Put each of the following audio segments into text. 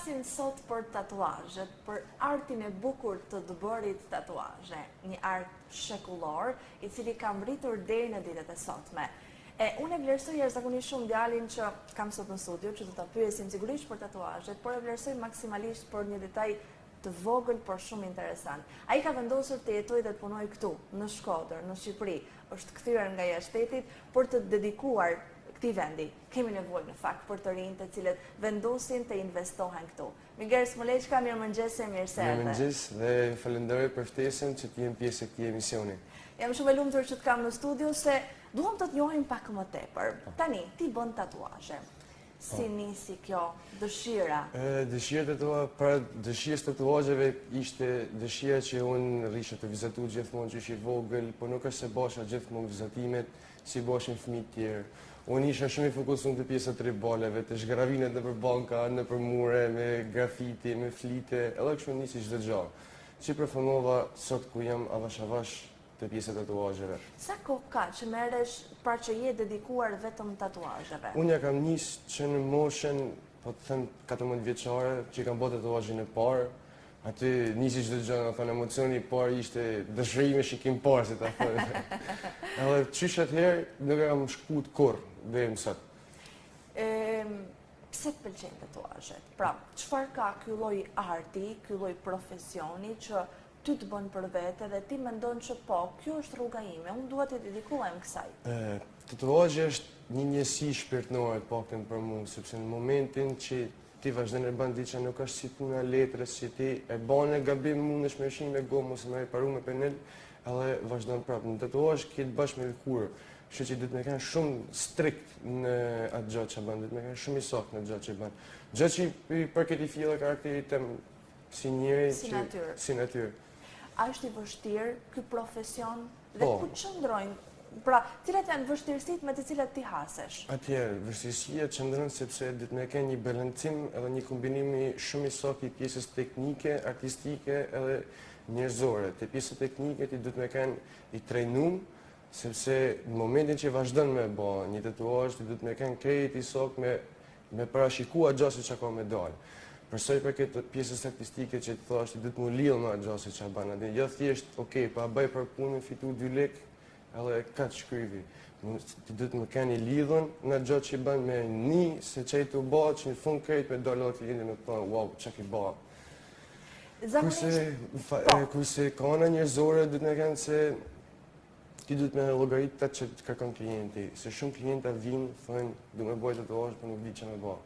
flasim sot për tatuazhet, për artin e bukur të të bërit tatuazhe, një art shekullor, i cili ka mbritur deri në ditët e sotme. Unë e vlerësoj jashtëzakonisht shumë djalin që kam sot në studio, që do ta pyesim sigurisht për tatuazhet, por e vlerësoj maksimalisht për një detaj të vogël por shumë interesant. Ai ka vendosur të jetojë dhe të punojë këtu, në Shkodër, në Shqipëri. Është kthyer nga jashtë shtetit për të dedikuar këtij vendi. Kemi nevojë në fakt për të rinj të cilët vendosin të investohen këtu. Miguel Smoleçka, mirëmëngjes e mirë se erdhe. Mirëmëngjes dhe falenderoj për ftesën që të jem pjesë e këtij emisioni. Jam shumë e lumtur që të kam në studio se duam të njohim pak më tepër. Tani, ti bën tatuazhe. Si nisi kjo dëshira? Dëshira para dëshirës tatuazheve ishte dëshira që unë risha të vizatu gjithmonë që ishi vogël, por nuk është se bosha gjithmonë vizatimet si boshin fëmijë të tjerë. Unë isha shumë i fokusuar te pjesa triboleve, të zhgravinet nëpër banka, nëpër mure, me grafiti, me flite, edhe kështu nisi çdo gjë. Si përfundova sot ku jam avash të pjesë tatuazheve. Sa kohë ka që merresh pra që je dedikuar vetëm tatuazheve? Unë ja kam nisë që në moshën, po të them 14 vjeçare, që kam bërë tatuazhin e parë. Aty nisi çdo gjë, do thonë emocioni i parë ishte dëshirimi shikim parë, si ta thonë. Edhe çish atëherë nuk kam shkuar kurrë deri më sot. Pse të pëlqejnë tatuazhet? Pra, çfarë ka ky lloj arti, ky lloj profesioni që ty të bën për vete dhe ti mendon që po, kjo është rruga ime, unë dua të dedikohem kësaj? Tatuazhi është një njësi shpirtërore të paktën për mua, sepse në momentin që ti vazhdon të bën diçka nuk është si puna letrës, që ti e bën e gabim mundesh me shih me gomë ose me paru me penel, edhe vazhdon prapë. Në tatuazh ke të bash me lëkurë, kështu që duhet të kenë shumë strikt në atë gjë që bën, duhet të kenë shumë i saktë në gjë që bën. Gjë që i përket i fillë karakterit tëm si njëri si natyrë. A është i vështirë ky profesion dhe ku qëndrojnë? Pra, cilat janë vështirësitë me të cilat ti hasesh? Atëherë, vështirësia qëndron sepse duhet të kenë një balancim edhe një kombinim shumë i saktë i pjesës teknike, artistike edhe njerëzore. Te pjesa teknike ti duhet të kenë i trajnuar, sepse në momentin që vazhdon me bë një tatuazh ti duhet të kenë krejt i saktë me parashikuar gjasa që ka me dalë. Përsa i përket pjesës artistike që të thash, ti duhet më lidh me atë gjë që bën atë. Jo thjesht, okay, pa bëj për punë, fitu 2 lekë, edhe kaç shkryvi. Ti duhet më keni lidhën në gjë që bën me një se çai të bëhet që në fund krejt me dalë klientin me thonë, wow, çka ke bë. Kurse kanë njerëzore duhet të kenë se ti duhet me llogaritë atë që kërkon klienti. Se shumë klienta vinë, thonë, "Du më bëj tatuazh, por nuk di ç'a më bë."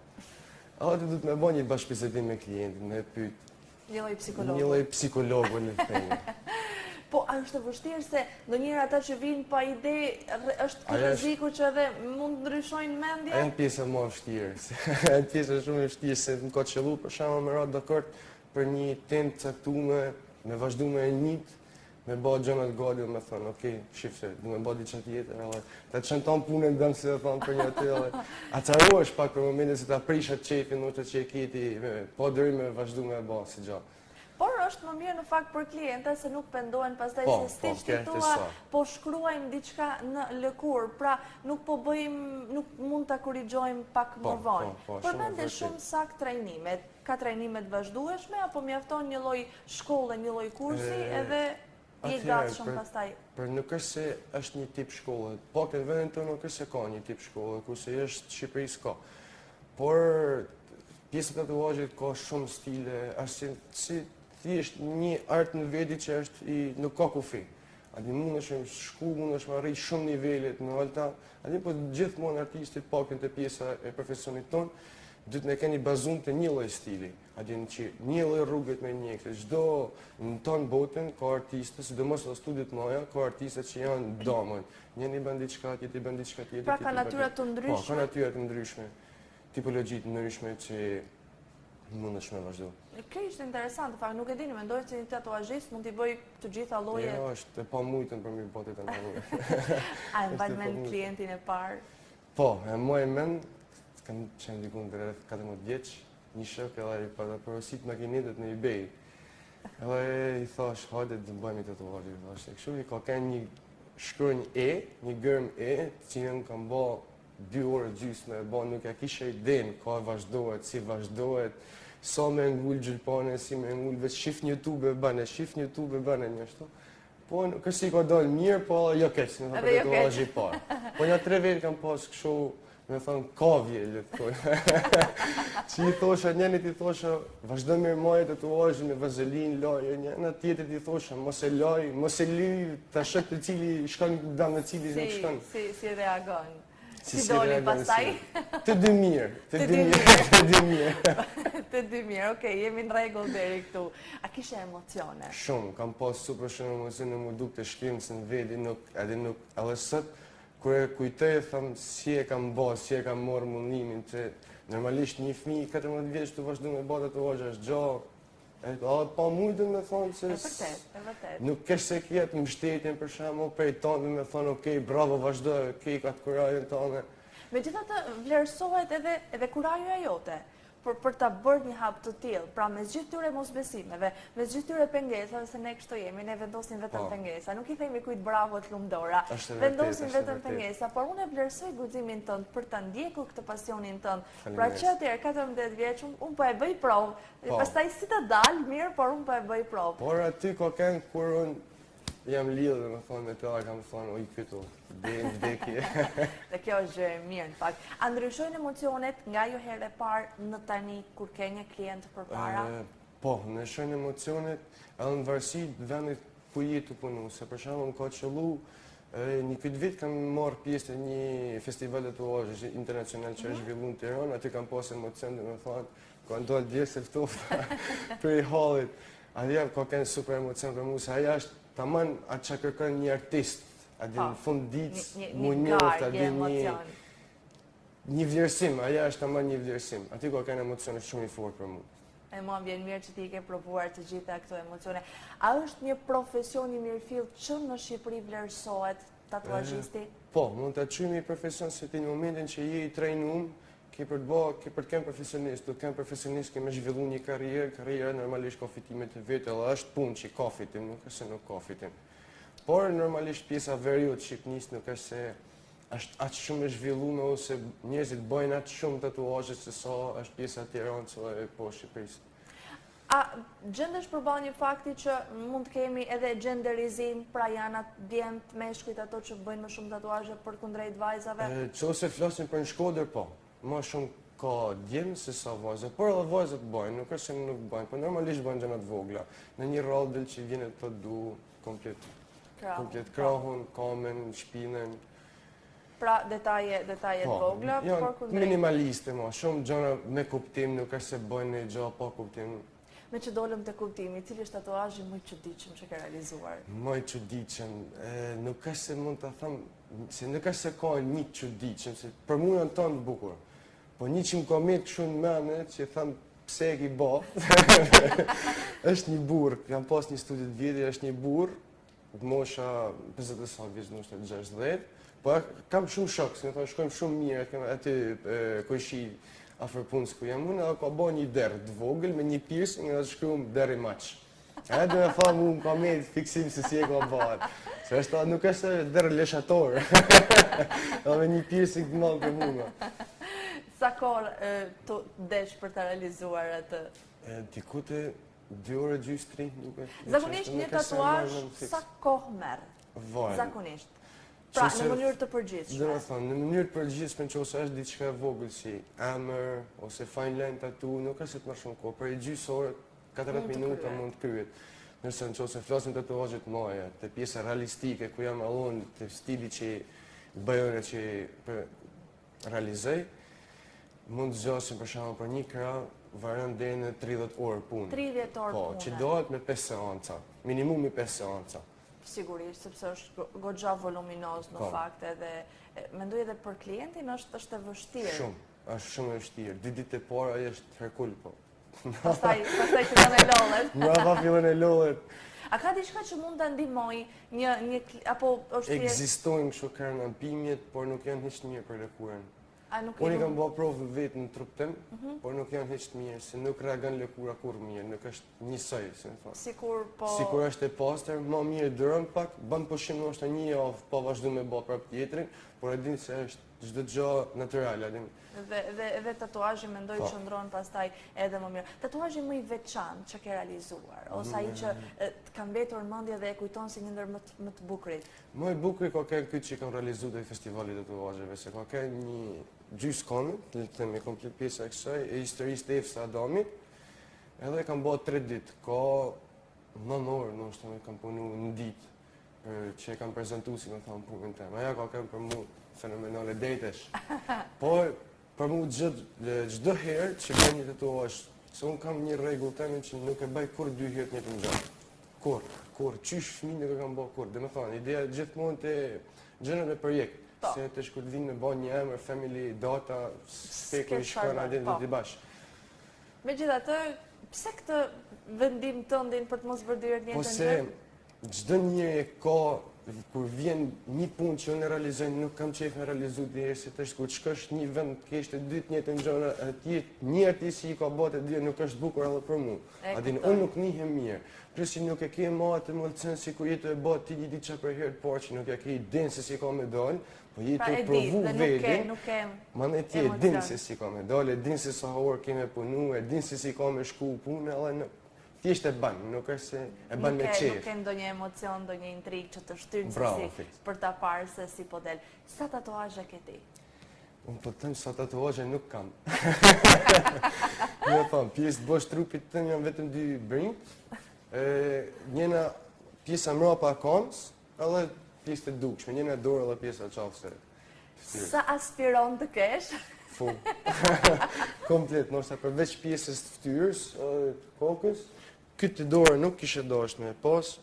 A ti duhet me bë një bashkëbisedim me klientin, me pyet. Një lloj psikologu. Një lloj psikologu në thënë. Po, a është vështirë se ndonjëherë ata që vinë pa ide, është ky rreziku që edhe mund ndryshojnë mendjen? Është pjesa më e vështirë. Është pjesa shumë e vështirë se më ka qellu për shkakun me radhë dakord për një temë caktuar, me vazhduar e njëjtë, me bë gjëra të gatshme, me thonë, okay, shifse, du me bë diçka tjetër, edhe ta çanton punën dëm si e thon për një atë, edhe acarohesh pak për momentin se ta prish atë çefin, ose që e keti, po deri me vazhdu me bë si gjë. Por është më mirë në fakt për klientët se nuk pendohen pastaj se stiç tua, po shkruajmë diçka në lëkurë, pra nuk po bëjmë, nuk mund ta korrigjojmë pak më vonë. Përmendë shumë sakt trajnimet, ka trajnime të vazhdueshme apo mjafton një lloj shkolle, një lloj kursi edhe je gatshëm pastaj? Për nuk është se është një tip shkolle. Po në vendin tonë nuk është se ka një tip shkolle, kurse është Shqipëri s'ka. Por pjesa e tatuazhit ka shumë stile, është si thjesht një art në veti që është nuk ka kufi. Aty mundesh me shku, mundesh me arrijë shumë nivele të mëdha. Aty po gjithmonë artistit pakën te pjesa e profesionit ton duhet të keni bazuar te një lloj stili. Aty që një lloj rrugët me një, çdo në ton botën ka artistë, sidomos në studiot mëdha, ka artistë që janë domën. Njëri bën diçka, tjetri bën diçka tjetër. Pra ka natyra të ndryshme. Po, ka natyra të ndryshme. Tipologji të ndryshme që mundesh me vazhdu. Kjo ishte interesant, fakt nuk e dini, mendoj se një tatuazhist mund t'i bëj të gjitha llojet. Jo, është e pamujtën për mirë botë të ndonjë. A e mbaj mend klientin e parë? Po, e mbaj mend, kam qenë diku në rreth 14 vjeç, një shok edhe i porosit makinetët në eBay. Edhe i thash, hajde të bëjmë tatuazhe, thash. Kështu i ka kanë një shkronjë E, një gërm E, që unë kam bë 2 orë gjysmë, nuk e kisha idenë ka vazhdohet, si vazhdohet, sa me ngull gjylpane, si me ngull, veç shif një YouTube e bëne, një ashtu. Po, kërsi ka dalë mirë, po jo keq, në Edhe jo keq. i parë. Po një 3 vetë kam pas kështu, me thonë, kavje, le të thonë. Që i thosha, njenit i thosha, vazhdo mirë majë tatuazhin me vazelin, lajë, njëna tjetrit i thosha, mos e laj, mos e ly, ta shëk të cili shkon dam në cili nuk shkon. Si reagon? Si Si doli reagon pastaj? Të dy mirë, Të dy mirë. mirë. Të dy mirë, okej, jemi në rregull deri këtu. A kishe emocione? Shumë, kam pas super shumë emocione, më duk të shkrimës në vedi, edhe sot, kur e kujtoj, tham, si e kam bërë, si e kam marrë mundimin, që normalisht një fëmijë 14 vjeç të vazhdu me bërë tatuazhe është gjallë, pa mujtë me thonë se E vërtet. nuk kesh se kjetë mbështetjen për shembull prej tonë me thonë okej, bravo, vazhdo, ka të kurajën tonë. Megjithatë vlerësohet edhe kurajoja jote për ta bërë një hap të tillë. Pra me gjithë këtyre mosbesimeve, me gjithë këtyre pengesave, se ne kështu jemi, ne vendosim vetëm pengesa. Nuk i themi kujt bravo të lumdora. Vendosim vetëm pengesa, por unë e vlerësoj guximin tënd për ta ndjekur këtë pasionin tënd. Pra që atëherë 14 vjeç unë po e bëj provë. Pastaj si të dalë mirë, por unë po e bëj provë. Por aty ka kënd kur unë jam lidhur, me thonë, me ta, kam thonë, oj, këtu, në vdekje. Dhe kjo është gjë e mirë, në fakt. A ndryshojnë emocionet nga jo herë e parë në tani kur ke një klient përpara? Po, ndryshojnë emocionet edhe në varësi vendit ku je të punu. Se për shembull më ka qellu një këtë vit kam marrë pjesë në një festival tatuazhesh internacional që është zhvilluar në Tiranë, aty kam pas emocion, domethënë, ka ndodhur dje se ftofta për hallit. Ajo ka qenë super emocion për mua, se ajo është tamam atë që kërkon një artist, atë në fund ditës, mu njoftë, atë një vlerësim, ajo është tamam një vlerësim. Aty ka qenë emocion shumë i fortë për mua. E mua vjen mirë që ti ke provuar të gjitha këto emocione. A është një profesion i mirëfill që në Shqipëri vlerësohet tatuazhisti? Po, mund të quajmë një profesion se ti në momentin që je i trajnuar, ke për të kenë profesionist, të kenë profesionist ke me zhvillu një karrierë normalisht ka fitimet e vetë, edhe është punë që ka fitim, nuk është se nuk ka fitim. Por normalisht pjesa veriut shqipnisë nuk është se është atë shumë e zhvillume ose njerëzit bëjnë atë shumë tatuazhe se sa është pjesa Tiranës e po Shqipërisë. A gjendesh përballë një fakti që mund të kemi edhe genderizim, pra janë atë djemtë meshkujt ato që bëjnë më shumë tatuazhe përkundrejt vajzave? Nëse flasim për në Shkodër, po. Më shumë ka djemë se sa vajzë, por edhe vajzët bëjnë, nuk është se nuk bëjnë, por normalisht bëjnë gjëna të vogla. Në një radhë që vjen të du komplet krahun, kamen, shpinën. Pra detaje të vogla, por kundrejt. Minimaliste, ma, shumë gjëna me kuptim, nuk është se bëjnë një gjë pa kuptim. Me që dolëm të kuptimi, cili është tatuazhi më i çuditshëm që ke realizuar? Më i çuditshëm, nuk është se mund ta them, se nuk është se ka një çuditshëm, se për mua janë tonë të bukur. Po një që më ka mirë kështu në mene, që them pse e ki ba, është një burr, kam pas një studi të vjetër, është një burr, mosha 50 vjeç, ndoshta 60, po kam shumë shok, se më thonë shkojmë shumë mirë, aty Kojshi afër punës ku jam unë, edhe ka bërë një derë të vogël me një piercing edhe shkruam deri maç. Edhe me thamë unë ka me fiksim se si e ka bërë. Se është nuk është derë leshator. Edhe me një piercing të madh për mua. Sa kohë të desh për të realizuar atë? Dikute 2 orë gjysmë 3, nuk e. Zakonisht një tatuazh sa kohë merr? Zakonisht. Pra, në mënyrë të përgjithshme. Dhe me thonë, në mënyrë të përgjithshme që ose është diçka e vogël si emër, ose fine line tattoo, nuk është të më shumë kohë, për e gjysë orë, 40 minuta mund të kryet. Nërse në që ose flasim tatuazhet maja, të pjesa realistike, ku jam allon të stili që bëjore që realizoj, mund të zgjasim për shembull për një krah, varon deri në 30 orë punë. 30 orë punë. Po, që dohet me 5 seanca, minimumi 5 seanca. Sigurisht, sepse është goxha voluminoz në fakt edhe mendoj edhe për klientin është e vështirë. Është shumë e vështirë. 2 ditë e para është herkul, po. Pastaj fillon e lollet. Mbrapa fillon e lollet. A ka diçka që mund ta ndihmoj një apo është ekzistojnë kështu karnampimjet, por nuk janë hiç mirë për lëkurën. Unë kam bërë provë vetë në trup tim, por nuk janë hiç mirë, se nuk reagon lëkura kur mirë, nuk është njësoj, si më thonë. Sikur është e pastër, më mirë duron pak, bën pushim ndoshta një javë, pa vazhdu me bë prap tjetrin, por e din se është çdo gjë natyrale, din. Dhe tatuazhi mendoj Po. qëndron pastaj edhe më mirë. Tatuazhi më i veçantë që ke realizuar, ose ai që të ka mbetur në mendje dhe e kujton si një ndër më të bukurit. Më i bukur ka qenë ky që kam realizuar te festivali të tatuazheve, se ka qenë një gjysmë konë, le të themi komplet pjesa e kësaj, e historisë të Efsa Adamit. Edhe kam bërë 3 ditë, ka 9 orë, ndoshta më kam punu në ditë, që e kam prezantuar si më thonë punën time. Aja ka qenë për mua fenomenale detesh. Por për mua çdo herë që bëj një tatuazh, se un kam një rregull tani që nuk e bëj kur 2 herë të njëjtën gjë. Kur, qysh fëmijë nuk e kam bërë kur. Domethënë, ideja gjithmonë te gjërat e projekt. Se të shkurt vinë me bën një emër, family, data, speku i shkon atë ditë bash. Megjithatë, pse këtë vendim tëndin për të mos vërdyer një Po se çdo njeri ka kur vjen një punë që unë e realizoj, nuk kam qejf me realizu deri se tash kur shkosh një vend kesh të dytë njëjtën gjë, atje një artist i ka bërë të dy nuk është bukur edhe për mua. A din unë nuk njihem mirë. Plus që nuk e ke më atë mëlçen si kur jetë e bë ti di çka për herë të parë që nuk e ke idenë se si ka me dal, po jetë të provu vetin. Manë ti e din se si ka me dal, e din se sa orë kemë punu, e din se si ka me shku punë, edhe thjesht e bën, nuk është se e bën me qejf. Nuk ke ndonjë emocion, ndonjë intrigë që të shtyn si për ta parë se si po del. Sa tatuazhe ke ti? Unë po them sa tatuazhe nuk kam. Më thon, pjesë të bosh trupit tëm janë vetëm 2 brinjt. Njëna pjesa mbrapa kons, edhe pjesë të dukshme, njëna dorë edhe pjesa qafse. Sa aspiron të kesh? Fu. Komplet, nërsa përveç pjesës të ftyrës, kokës, këtë dorë nuk kishe dashur me pas,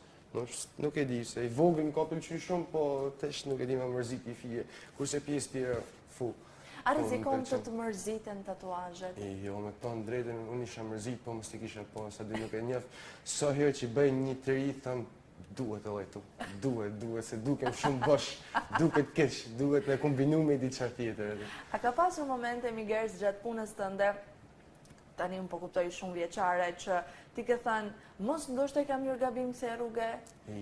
nuk e di se i vogël më ka pëlqyer shumë, po tash nuk e di më mërzit i fije, kurse pjesë tjera fu. A rrezikon të mërziten tatuazhet? Jo, me të thënë drejtën, unë isha mërzit, po mos t'i kisha pas, sa dy nuk e njeh. Sa herë që bëj një të ri, tham duhet edhe këtu. Duhet, se dukem shumë bosh, duket keq, duhet me kombinu me diçka tjetër. A ka pasur momente Migers gjatë punës tënde, tani unë po kuptoj shumë vjeçare, që ti ke thënë, mos ndoshta kam një gabim se rrugë,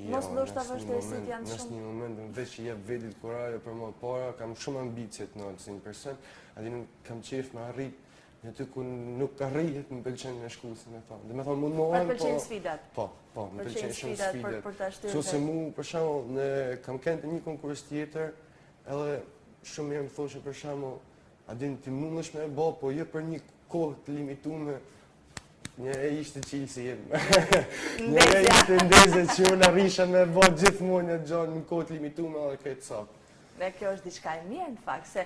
mos ndoshta vështirësit janë shumë. Në një moment, veç që jep vetit kuraje për më para, kam shumë ambicje të nëllë si një person, aty nuk kam qef me arrit, në ty ku nuk arrihet më pëlqen me shku, si me thonë. Dhe me thonë, mundohem, po... pëlqen sfidat? Po, më pëlqen shumë sfidat. Për ta shtyrë. So se mu, për shembull, kam kënë të një konkurs tjetër, edhe shumë mirë më thoshe për shembull, a din ti mundesh me e bë, po jo për një kohë të limituar. Një e ishte qilë si jemë. Një e ishte ndeze që unë arrisha me bë gjithmonë një gjanë në kohë të limituar edhe këtë sakë. Dhe kjo është diçka e mirë në fakt, se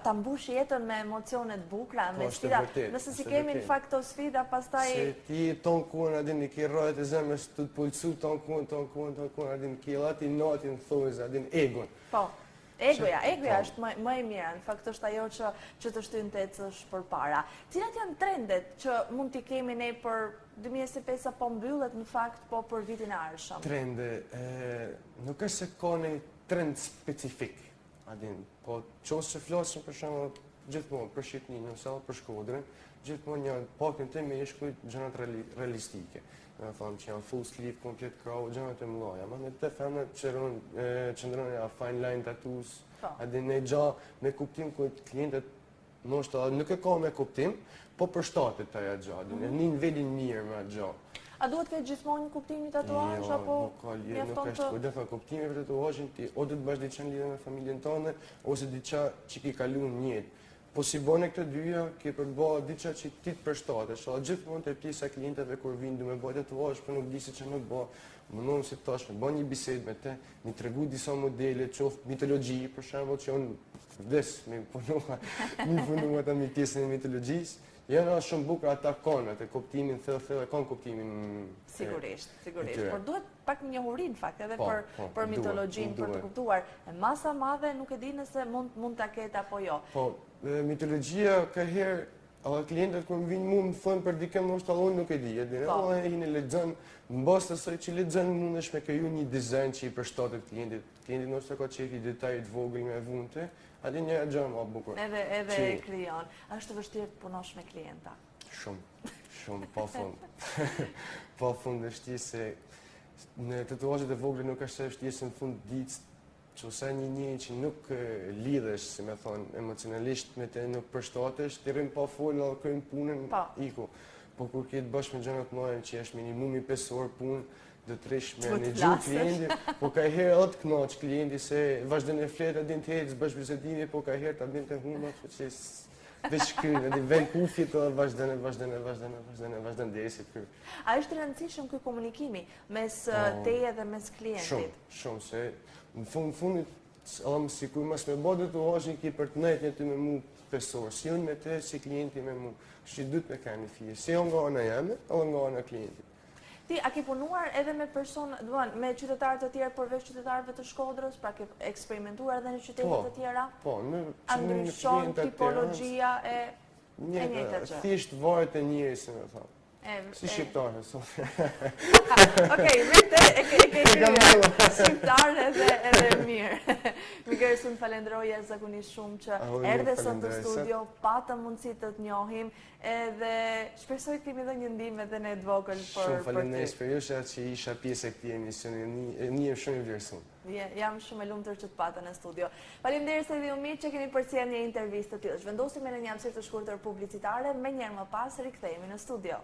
ta mbush jetën me emocionet bukura, me sfida. Nëse si kemi në fakt të sfida, pastaj... Se ti ton kuën, adin i ke rrojët e zemrës të të pulsu, ton kuën, adin ki lati natin thojës, adin egon. Po, egoja është më e mira, në fakt është ajo që të shtyn të ecësh përpara. Cilat janë trendet që mund t'i kemi ne për 2025 po mbyllet në fakt, po për vitin e ardhshëm? Trende, nuk është se ka një trend specifik. Adin, po qosë që flasëm për shumë gjithmonë për Shqipërinë, nëse për Shkodrën, gjithmonë janë pakën të me shkujt gjënat realistike. Me thonë që janë full sleeve, komplet krau, gjënat e mëllaja. Ma në të femnat qëndronë ja fine line tattoos, adin ne gja me kuptim kujt klientet nështë nuk e ka me kuptim, po për shtatet të ja gja, një nivelin mirë me gja. A duhet këtë gjithmonë një kuptim një tatuazh, apo mjafton të... Nuk është kuptimi për tatuazhin, ti o du të bash diçka lidhur me familjen tënde, ose diçka që ki kalu në jetë. Po si bone këtë dyja, ke për të bërë diçka që ti të përshtatesh. Gjithmonë te pjesa e klientëve kur vinë du me bërë tatuazh, por nuk di se çfarë më bë. Mundohem si tash me bën një bisedë me te, mi tregu disa modele, qoftë mitologji, për shembull, që unë vdes me punua ata me pjesën e mitologjisë. Janë shumë bukur ata kanë atë kuptimin thellë kanë kuptimin. Sigurisht. Por duhet pak njohuri në fakt edhe për mitologjinë për të kuptuar. Masa madhe nuk e di nëse mund ta ketë apo jo. Po, mitologjia ka herë edhe klientët kur vinë mua më thonë për dikë më shtollon nuk e di. Edhe hinë lexon, mbas të asaj që lexon mundesh me kriju një dizajn që i përshtatet klientit. Klienti ndoshta ka çefi detaj të vogël me vunte. Adi një gjë më bukur. Edhe e krijon. A është vështirë të punosh me klienta? Shumë, pa fund. Pa fund është se në tatuazhet e vogla nuk është se është në fund ditës që ose një njëri që nuk lidhesh, si me thonë, emocionalisht me te nuk përshtatesh, ti rrim pa folë edhe kërën punën, iku. Po kur ke të bësh me gjërat mëdha që është minimumi 5 orë punë, do të rish me menaxhu klientin, po ka herë edhe të kënaq klienti se vazhdon e fletë din të ecë, bësh bisedime, po ka herë ta bën të huma, që veç krynë, edhe vend kufit edhe vazhdon derisi të krynë. A është i rëndësishëm ky komunikimi mes teje dhe mes klientit? Shumë, se në fundit, edhe sikur mas me bë do të hashin ki për të nejtë ty me mu pesor, si unë me te, si klienti me mu, që duhet me ka një fije, si jo nga ana jeme, edhe nga ana klientit. Ti, a ke punuar edhe me me qytetarë të tjerë përveç qytetarëve të Shkodrës, pra ke eksperimentuar edhe në qytetet të tjera? Po, a ndryshon tipologjia e njëjta gjë? Thjesht varet e njëri, si me thonë. Si shqiptarë, Sofia. Okej, me te e ke shqiptarë edhe mirë. Miguel, unë falenderoj jashtëzakonisht shumë që erdhe sot në studio, patëm mundësi të të njohim, edhe shpresoj të kemi edhe një ndihmë edhe në të vogël për ty. Shumë falenderoj për ju që isha pjesë e këtij emisioni, një shumë i vlerësuar. Jam shumë e lumtur që të patën në studio. Faleminderit edhe ju miq që keni përcjellë një intervistë të tillë. Zhvendosim në një hapësirë të shkurtër publicitare, më njëherë më pas rikthehemi në studio.